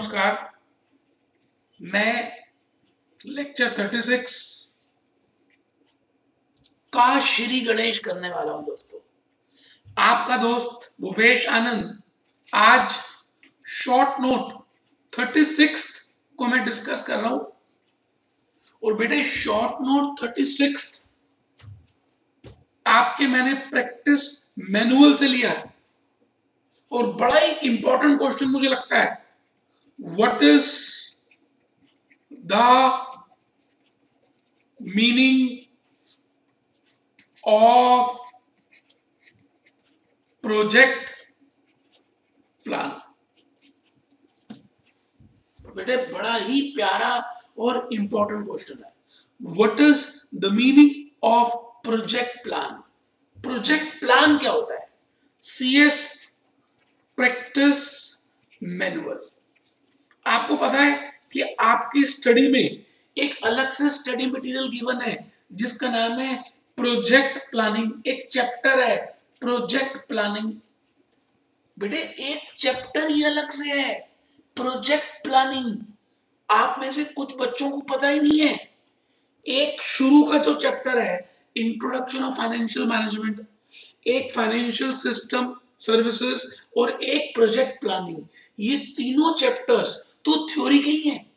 नमस्कार। मैं लेक्चर 36 का श्री गणेश करने वाला हूं। दोस्तों, आपका दोस्त भूपेश आनंद आज शॉर्ट नोट 36 को मैं डिस्कस कर रहा हूं। और बेटे, शॉर्ट नोट 36 आपके मैंने प्रैक्टिस मैनुअल से लिया है और बड़ा ही इंपॉर्टेंट क्वेश्चन मुझे लगता है। What is the meaning of project plan? बेटे, बड़ा ही प्यारा और इंपॉर्टेंट क्वेश्चन है। What is the meaning of project plan? Project plan क्या होता है? CS practice manual. आपको पता है कि आपकी स्टडी में एक अलग से स्टडी मटेरियल गिवन है जिसका नाम है प्रोजेक्ट प्लानिंग। एक चैप्टर है प्रोजेक्ट प्लानिंग। बेटे, एक चैप्टर ही अलग से है प्रोजेक्ट प्लानिंग। आप में से कुछ बच्चों को पता ही नहीं है। एक शुरू का जो चैप्टर है इंट्रोडक्शन ऑफ फाइनेंशियल मैनेजमेंट, एक फाइनेंशियल सिस्टम सर्विसेज और एक प्रोजेक्ट प्लानिंग, ये तीनों चैप्टर्स तो थ्योरी के ही हैं।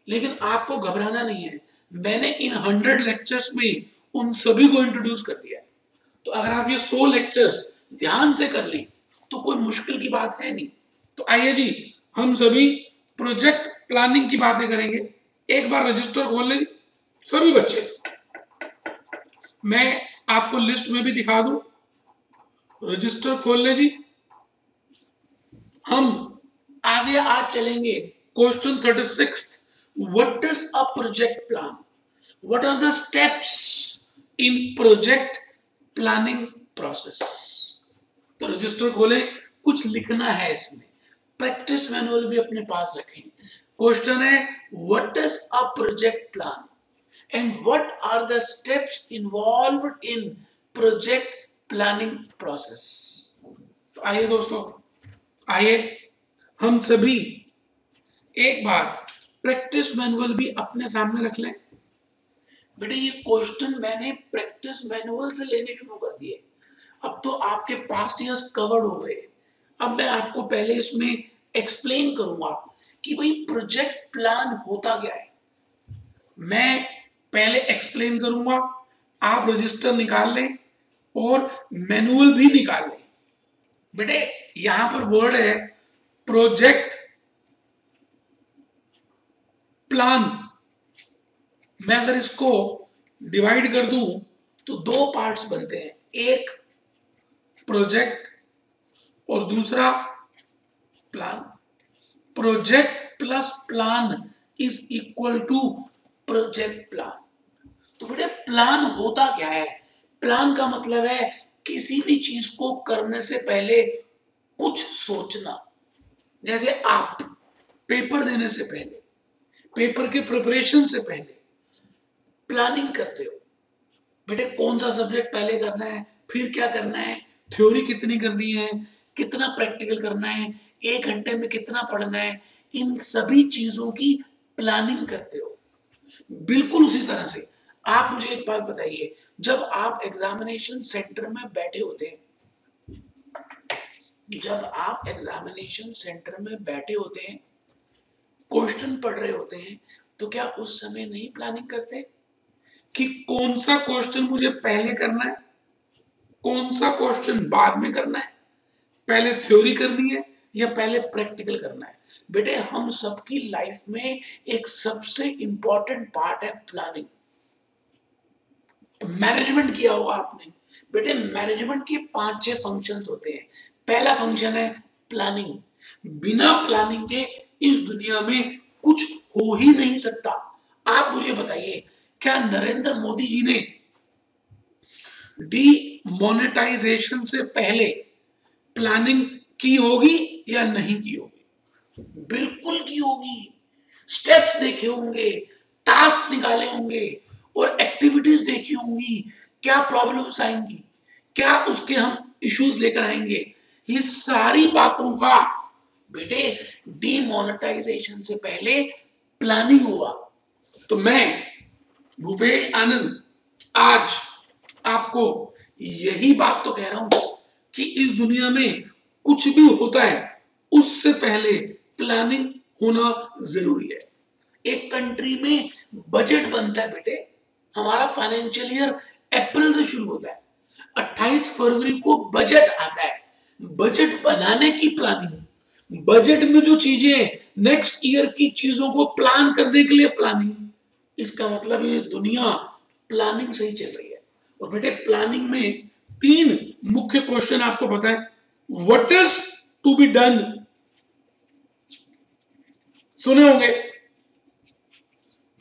लेकिन आपको घबराना नहीं है, मैंने इन 100 लेक्चर्स में उन सभी को इंट्रोड्यूस कर दिया है। तो अगर आप ये 100 लेक्चर्स ध्यान से कर लें तो कोई मुश्किल की बात है नहीं। तो आइए जी, हम सभी प्रोजेक्ट प्लानिंग की बातें करेंगे। एक बार रजिस्टर खोल लें सभी बच्चे, मैं आपको लिस्ट में भी दिखा दूं। रजिस्टर खोल लें जी। हम आगे आज चलेंगे question 36। What is a project plan? What are the steps in project planning process? तो रजिस्टर खोलें, कुछ लिखना है इसमें। प्रैक्टिस मैनुअल भी अपने पास रखें। क्वेश्चन है what is a project plan and what are the steps involved in project planning process? तो आइए दोस्तों, आइए हम सभी एक बार प्रैक्टिस मैनुअल भी अपने सामने रख लें। बेटे, ये क्वेश्चन मैंने प्रैक्टिस मैनुअल से लेने शुरू कर दिए। अब तो आपके पास्ट ईयर्स कवर्ड हो गए। अब मैं आपको पहले इसमें एक्सप्लेन करूंगा कि भाई प्रोजेक्ट प्लान होता क्या है। मैं पहले एक्सप्लेन करूंगा, आप रजिस्टर निकाल लें और मैनुअल भी निकाल लें। बेटे, यहां पर वर्ड है प्रोजेक्ट प्लान। मैं अगर इसको डिवाइड कर दूं तो दो पार्ट्स बनते हैं, एक प्रोजेक्ट और दूसरा plan. Project plus plan is equal to project plan. तो बेटे, प्लान होता क्या है? प्लान का मतलब है किसी भी चीज को करने से पहले कुछ सोचना। जैसे आप पेपर देने से पहले, पेपर के प्रिपरेशन से पहले प्लानिंग करते हो। बेटे, कौन सा सब्जेक्ट पहले करना है, फिर क्या करना है, थ्योरी कितनी करनी है, कितना प्रैक्टिकल करना है, 1 घंटे में कितना पढ़ना है, इन सभी चीजों की प्लानिंग करते हो। बिल्कुल उसी तरह से आप मुझे एक बात बताइए, जब आप एग्जामिनेशन सेंटर में बैठे होते हैं, जब आप एग्जामिनेशन सेंटर में बैठे होते हैं, क्वेश्चन पढ़ रहे होते हैं, तो क्या उस समय नहीं प्लानिंग करते कि कौन सा क्वेश्चन मुझे पहले करना है, कौन सा क्वेश्चन बाद में करना है, पहले थ्योरी करनी है या पहले प्रैक्टिकल करना है? बेटे, हम सबकी लाइफ में एक सबसे इंपॉर्टेंट पार्ट है प्लानिंग। मैनेजमेंट किया होगा आपने। बेटे, मैनेजमेंट के 5-6 फंक्शंस होते हैं। पहला फंक्शन है प्लानिंग। बिना प्लानिंग के इस दुनिया में कुछ हो ही नहीं सकता। आप मुझे बताइए, क्या नरेंद्र मोदी जी ने डीमोनेटाइजेशन से पहले प्लानिंग की होगी या नहीं की होगी? बिल्कुल की होगी। स्टेप्स देखे होंगे, टास्क निकाले होंगे और एक्टिविटीज देखी होंगी। क्या प्रॉब्लम्स आएंगी, क्या उसके हम इश्यूज लेकर आएंगे, ये सारी बातों का बेटे डीमोनेटाइजेशन से पहले प्लानिंग हुआ। तो मैं भूपेश आनंद आज आपको यही बात तो कह रहा हूं कि इस दुनिया में कुछ भी होता है उससे पहले प्लानिंग होना जरूरी है। एक कंट्री में बजट बनता है बेटे, हमारा फाइनेंशियल ईयर अप्रैल से शुरू होता है, 28 फरवरी को बजट आता है। बजट बनाने की प्लानिंग, बजट में जो चीजें नेक्स्ट ईयर की चीजों को प्लान करने के लिए प्लानिंग, इसका मतलब ये दुनिया प्लानिंग से ही चल रही है। और बेटे प्लानिंग में 3 मुख्य क्वेश्चन आपको पता है। What is to be done, सुने होंगे,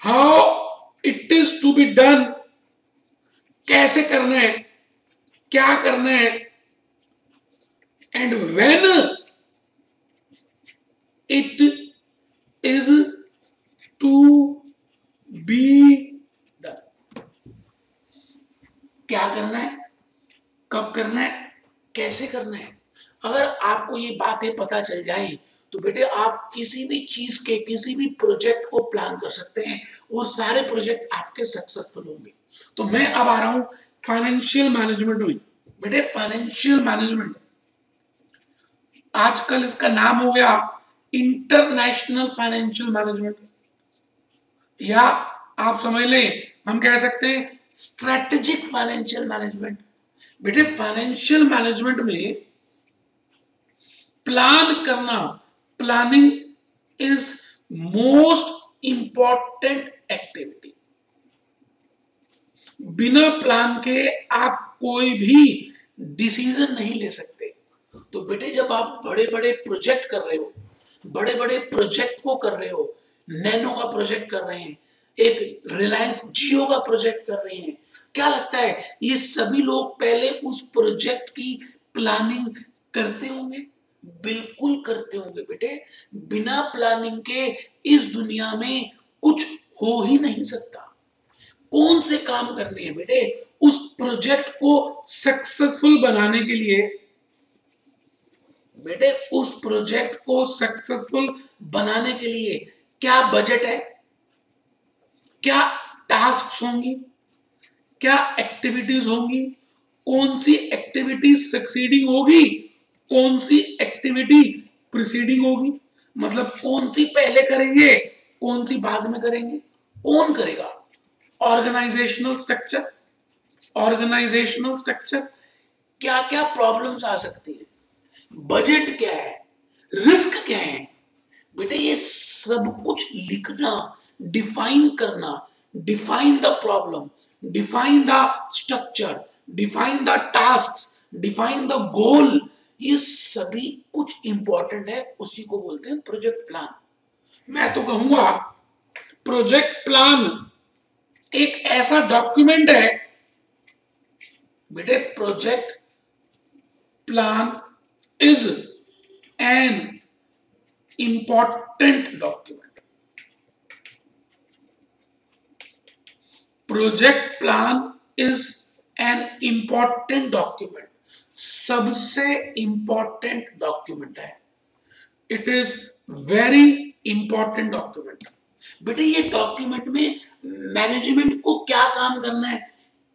how it is to be done, कैसे करना है, क्या करना है, and when it is to be done. क्या करना है, कब करना है, कैसे करना है। अगर आपको ये बातें पता चल जाए तो बेटे आप किसी भी चीज के, किसी भी प्रोजेक्ट को प्लान कर सकते हैं और सारे प्रोजेक्ट आपके सक्सेसफुल होंगे। तो मैं अब आ रहा हूं फाइनेंशियल मैनेजमेंट में। बेटे फाइनेंशियल मैनेजमेंट आजकल इसका नाम हो गया इंटरनेशनल फाइनेंशियल मैनेजमेंट, या आप समझ लें हम कह सकते हैं स्ट्रेटेजिक फाइनेंशियल मैनेजमेंट। बेटे फाइनेंशियल मैनेजमेंट में प्लान करना, planning is most important activity. बिना प्लान के आप कोई भी डिसीजन नहीं ले सकते। तो बेटे जब आप बड़े बड़े प्रोजेक्ट कर रहे हो, बड़े बड़े प्रोजेक्ट को कर रहे हो, नैनो का प्रोजेक्ट कर रहे हैं, एक रिलायंस जियो का प्रोजेक्ट कर रहे हैं, क्या लगता है ये सभी लोग पहले उस प्रोजेक्ट की प्लानिंग करते होंगे? बिल्कुल करते होंगे बेटे। बिना प्लानिंग के इस दुनिया में कुछ हो ही नहीं सकता। कौन से काम करने हैं बेटे, उस प्रोजेक्ट को सक्सेसफुल बनाने के लिए। बेटे उस प्रोजेक्ट को सक्सेसफुल बनाने के लिए क्या बजट है, क्या टास्क होंगी, क्या एक्टिविटीज होंगी, कौन सी एक्टिविटी सक्सीडिंग होगी, कौन सी एक्टिविटी प्रीसीडिंग होगी, मतलब कौन सी पहले करेंगे, कौन सी बाद में करेंगे, कौन करेगा। ऑर्गेनाइजेशनल स्ट्रक्चर, ऑर्गेनाइजेशनल स्ट्रक्चर, क्या क्या प्रॉब्लम्स आ सकती है, बजट क्या है, रिस्क क्या है। बेटे ये सब कुछ लिखना, डिफाइन करना, define the problem, define the structure, define the task, define the goal, ये सभी कुछ इंपॉर्टेंट है, उसी को बोलते हैं प्रोजेक्ट प्लान। मैं तो कहूंगा प्रोजेक्ट प्लान एक ऐसा डॉक्यूमेंट है बेटे, project plan is an important document. Project plan is an important document, सबसे इंपॉर्टेंट डॉक्यूमेंट है। It is very important document. बेटे ये डॉक्यूमेंट में मैनेजमेंट को क्या काम करना है,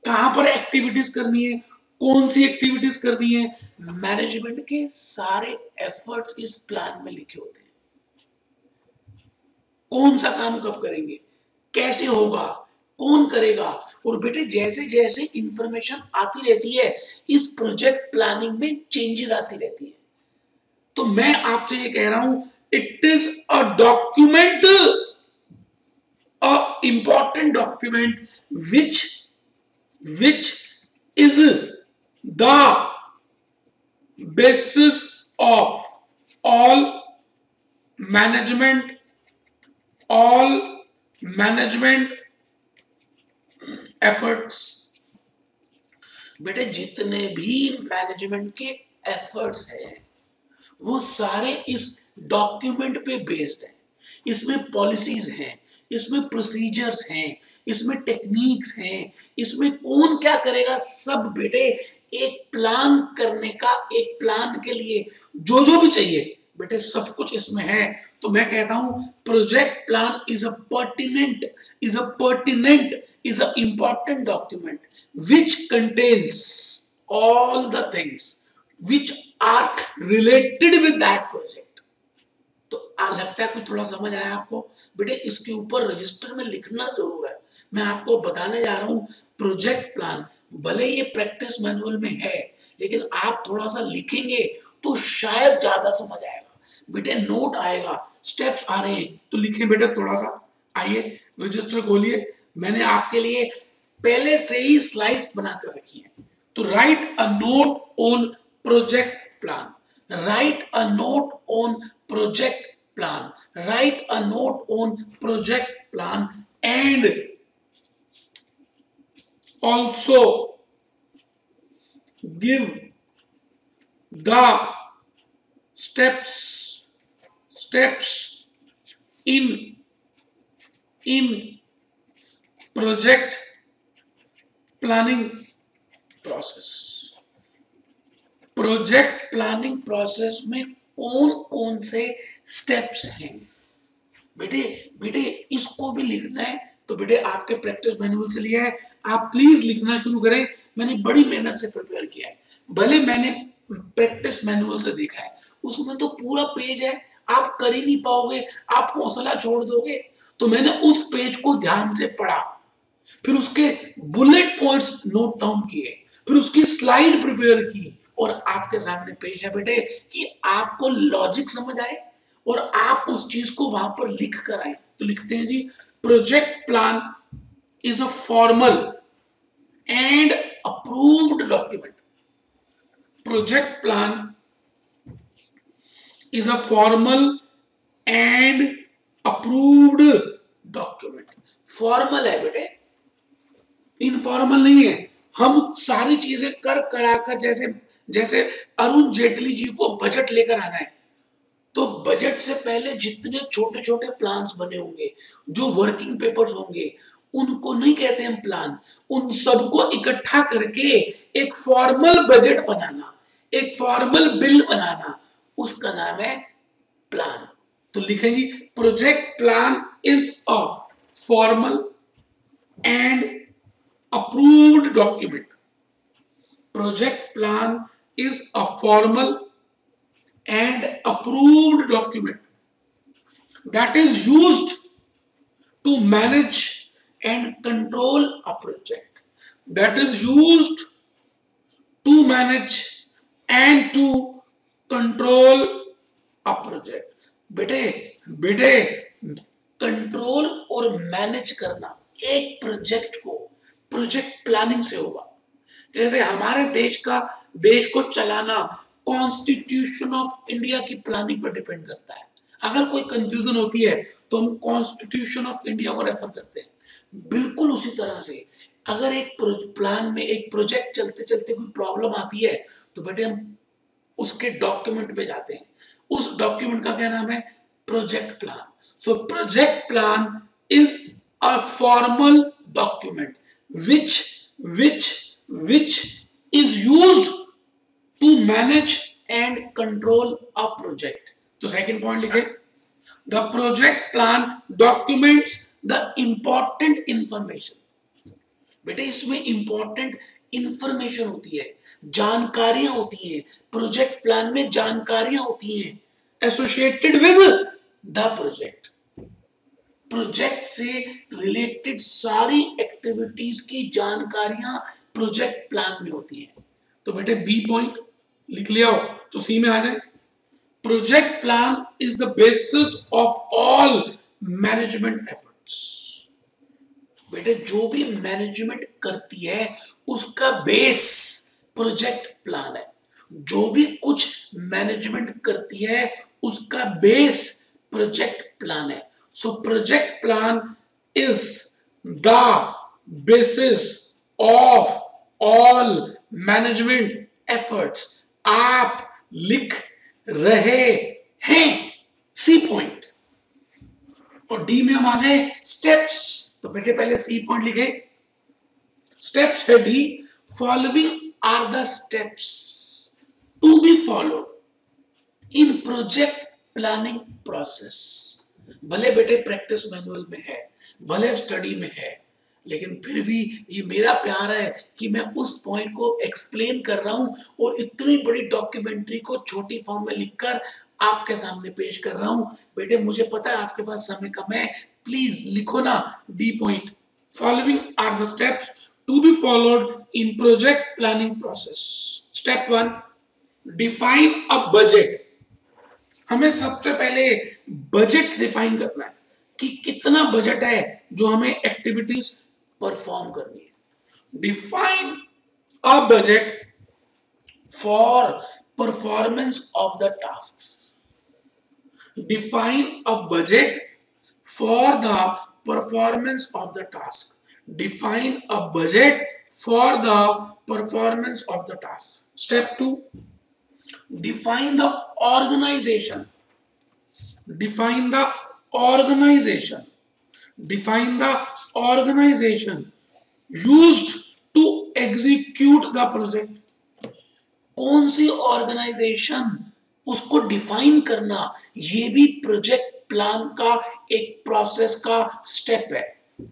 कहां पर एक्टिविटीज करनी है, कौन सी एक्टिविटीज करनी है, मैनेजमेंट के सारे एफर्ट्स इस प्लान में लिखे होते हैं। कौन सा काम कब करेंगे, कैसे होगा, कौन करेगा। और बेटे जैसे जैसे इंफॉर्मेशन आती रहती है इस प्रोजेक्ट प्लानिंग में चेंजेस आती रहती है। तो मैं आपसे ये कह रहा हूं it is a document, a important document which is the basis of all management efforts। बेटे जितने भी मैनेजमेंट के एफर्ट्स हैं वो सारे इस डॉक्यूमेंट पे बेस्ड है। इसमें पॉलिसीज हैं, इसमें प्रोसीजर्स हैं, इसमें टेक्निक्स हैं, इसमें कौन क्या करेगा, सब बेटे एक प्लान करने का, एक प्लान के लिए जो जो भी चाहिए बेटे सब कुछ इसमें है। तो मैं कहता हूं project plan is a pertinent is an important document which contains all the things which are related with that project। तो लगता है कुछ थोड़ा समझ आया आपको? बेटे इसके ऊपर रजिस्टर में लिखना जरूर है। मैं आपको बताने जा रहा हूं प्रोजेक्ट प्लान भले ये प्रैक्टिस मैनुअल में है, लेकिन आप थोड़ा सा लिखेंगे तो शायद ज्यादा समझ आएगा। बेटे नोट आएगा, स्टेप्स आ रहे हैं तो लिखें बेटे थोड़ा सा। आइए रजिस्टर खोलिए, मैंने आपके लिए पहले से ही स्लाइड्स बनाकर रखी हैं। तो right a note on project plan, right a note on project plan, right a note on project plan and also give the steps in project planning process। Project planning process में कौन कौन से steps हैं बेटे? बेटे इसको भी लिखना है तो बेटे आपके प्रैक्टिस मैनुअल से लिया है, आप प्लीज लिखना शुरू करें। मैंने बड़ी मेहनत से प्रिपेयर किया है, भले मैंने प्रैक्टिस मैनुअल से देखा है, उसमें तो पूरा पेज है, आप कर ही नहीं पाओगे, आप हौसला छोड़ दोगे। तो मैंने उस पेज को ध्यान से पढ़ा, फिर उसके बुलेट पॉइंट्स नोट डाउन किए, फिर उसकी स्लाइड प्रिपेयर की और आपके सामने पेश है बेटे कि आपको लॉजिक समझ आए और आप उस चीज को वहां पर लिख कर आए। तो लिखते हैं जी, project plan is a formal and approved document. Project plan is a formal and approved document. Formal है बेटे, इनफॉर्मल नहीं है। हम सारी चीजें कर कराकर, जैसे जैसे अरुण जेटली जी को बजट लेकर आना है, तो बजट से पहले जितने छोटे छोटे प्लान्स बने होंगे, जो वर्किंग पेपर्स होंगे, उनको नहीं कहते हम प्लान, उन सबको इकट्ठा करके एक फॉर्मल बजट बनाना, एक फॉर्मल बिल बनाना, उसका नाम है प्लान। तो लिखें जी, project plan is a formal and approved document। Project plan is a formal and approved document that is used to manage and control a project, that is used to manage and to control a project। बेटे बेटे control और manage करना एक project को project planning से होगा। जैसे हमारे देश को चलाना कॉन्स्टिट्यूशन ऑफ इंडिया की प्लानिंग पर डिपेंड करता है। अगर कोई कंफ्यूजन होती है तो हम कॉन्स्टिट्यूशन ऑफ इंडिया को रेफर करते हैं। बिल्कुल उसी तरह से अगर एक प्लान में एक प्रोजेक्ट चलते चलते कोई प्रॉब्लम आती है तो बेटे हम उसके डॉक्यूमेंट में जाते हैं। उस डॉक्यूमेंट का क्या नाम है? Project plan. So project plan is a formal document which is used to manage and control a project। तो सेकंड पॉइंट लिखे, the project plan documents the important information। बेटे इसमें इंपॉर्टेंट इंफॉर्मेशन होती है, जानकारियां होती हैं। प्रोजेक्ट प्लान में जानकारियां होती हैं associated with the project. Project से रिलेटेड सारी एक्टिविटीज की जानकारियां प्रोजेक्ट प्लान में होती हैं। तो बेटे बी पॉइंट लिख लिया हो तो सी में आ जाए। Project plan is the basis of all management efforts. बेटे जो भी मैनेजमेंट करती है उसका बेस प्रोजेक्ट प्लान है। जो भी कुछ मैनेजमेंट करती है उसका बेस प्रोजेक्ट प्लान है। So project plan is the basis of all management efforts। आप लिख रहे हैं सी पॉइंट और डी में हम आ गए स्टेप्स। तो बेटे पहले सी पॉइंट लिखे, स्टेप्स है D. Following are the steps to be followed in project planning process. भले बेटे प्रैक्टिस मैनुअल में है, भले स्टडी में है, लेकिन फिर भी ये मेरा प्यार है कि मैं उस पॉइंट को एक्सप्लेन कर रहा हूं और इतनी बड़ी डॉक्यूमेंट्री को छोटी फॉर्म में लिखकर आपके सामने पेश कर रहा हूं। बेटे मुझे पता है आपके पास समय कम है, प्लीज लिखो ना D point. Following are the steps to be followed in project planning process. Step 1, define a budget. हमें सबसे पहले बजट डिफाइन करना है कि कितना बजट है जो हमें एक्टिविटीज परफॉर्म करनी है। Define a budget for performance of the task. Define a budget for the performance of the task. Define a budget for the performance of the task. Step 2, define the organization. Define the organization. Define the organization used to execute the project. कौन सी organisation, उसको define करना, ये भी project plan का एक process का step है।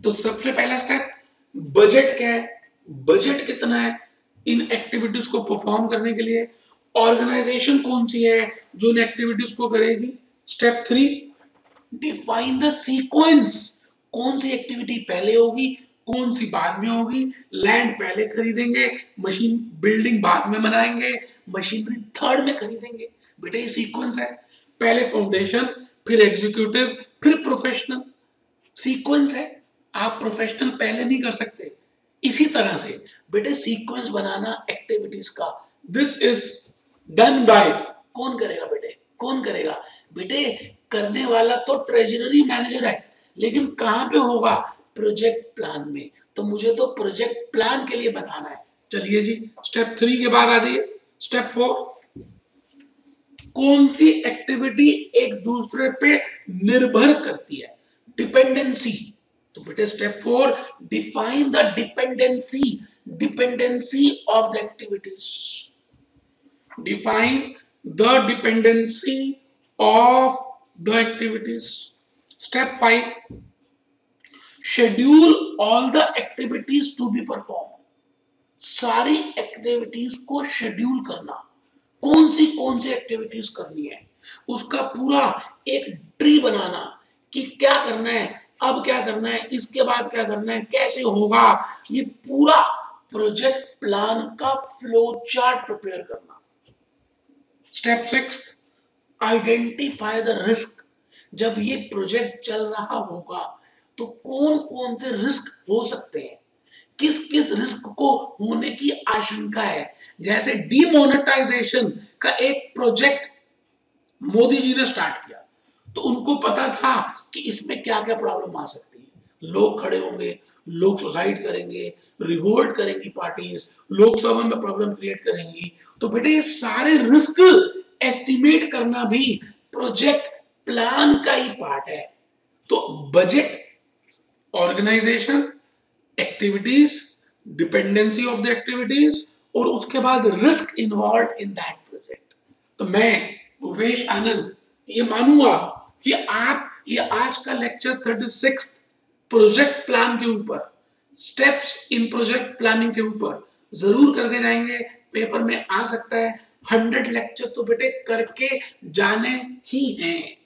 तो सबसे पहला स्टेप बजट क्या है, बजट कितना है इन एक्टिविटीज को परफॉर्म करने के लिए, ऑर्गेनाइजेशन कौन सी है जो इन एक्टिविटीज को करेगी। Step 3, define the sequence. कौन सी एक्टिविटी पहले होगी, कौन सी बाद में होगी। लैंड पहले खरीदेंगे, मशीन बिल्डिंग बाद में बनाएंगे, मशीनरी थर्ड में खरीदेंगे। बेटा ये सीक्वेंस है, पहले फाउंडेशन, फिर एग्जीक्यूटिव, फिर प्रोफेशनल। सीक्वेंस है, आप प्रोफेशनल पहले नहीं कर सकते। इसी तरह से बेटे सीक्वेंस बनाना एक्टिविटीज का, दिस इज डन बाय, कौन करेगा बेटे, कौन करेगा बेटे, करने वाला तो ट्रेजरी मैनेजर है, लेकिन कहां पे होगा, प्रोजेक्ट प्लान में। तो मुझे तो प्रोजेक्ट प्लान के लिए बताना है। चलिए जी स्टेप 3 के बाद आ जाइए स्टेप 4, कौन सी एक्टिविटी एक दूसरे पे निर्भर करती है, डिपेंडेंसी। तो बेटे step 4, define the dependency, dependency of the activities. Define the dependency of the activities. Step 5, schedule all the activities to be performed. सारी एक्टिविटीज को शेड्यूल करना, कौन सी एक्टिविटीज करनी है, उसका पूरा एक ट्री बनाना कि क्या करना है, अब क्या करना है, इसके बाद क्या करना है, कैसे होगा, ये पूरा प्रोजेक्ट प्लान का फ्लो चार्ट प्रिपेयर करना। Step 6, identify the risk. जब ये प्रोजेक्ट चल रहा होगा तो कौन कौन से रिस्क हो सकते हैं, किस किस रिस्क को होने की आशंका है। जैसे डीमोनेटाइजेशन का एक प्रोजेक्ट मोदी जी ने स्टार्ट किया, तो उनको पता था कि इसमें क्या क्या प्रॉब्लम आ सकती है। लोग खड़े होंगे, लोग सुसाइड करेंगे, रिवोल्ट करेंगी पार्टीज, लोकसभा में प्रॉब्लम क्रिएट करेंगी। तो बेटे ये सारे रिस्क एस्टिमेट करना भी प्रोजेक्ट प्लान का ही पार्ट है। तो budget, organisation, activities, dependency of the activities, और उसके बाद risk involve in that project. तो मैं भूपेश आनंद ये मानूंगा कि आप ये आज का लेक्चर 36 प्रोजेक्ट प्लान के ऊपर, स्टेप्स इन प्रोजेक्ट प्लानिंग के ऊपर जरूर करके जाएंगे। पेपर में आ सकता है, 100 लेक्चर्स तो बेटे करके जाने ही हैं।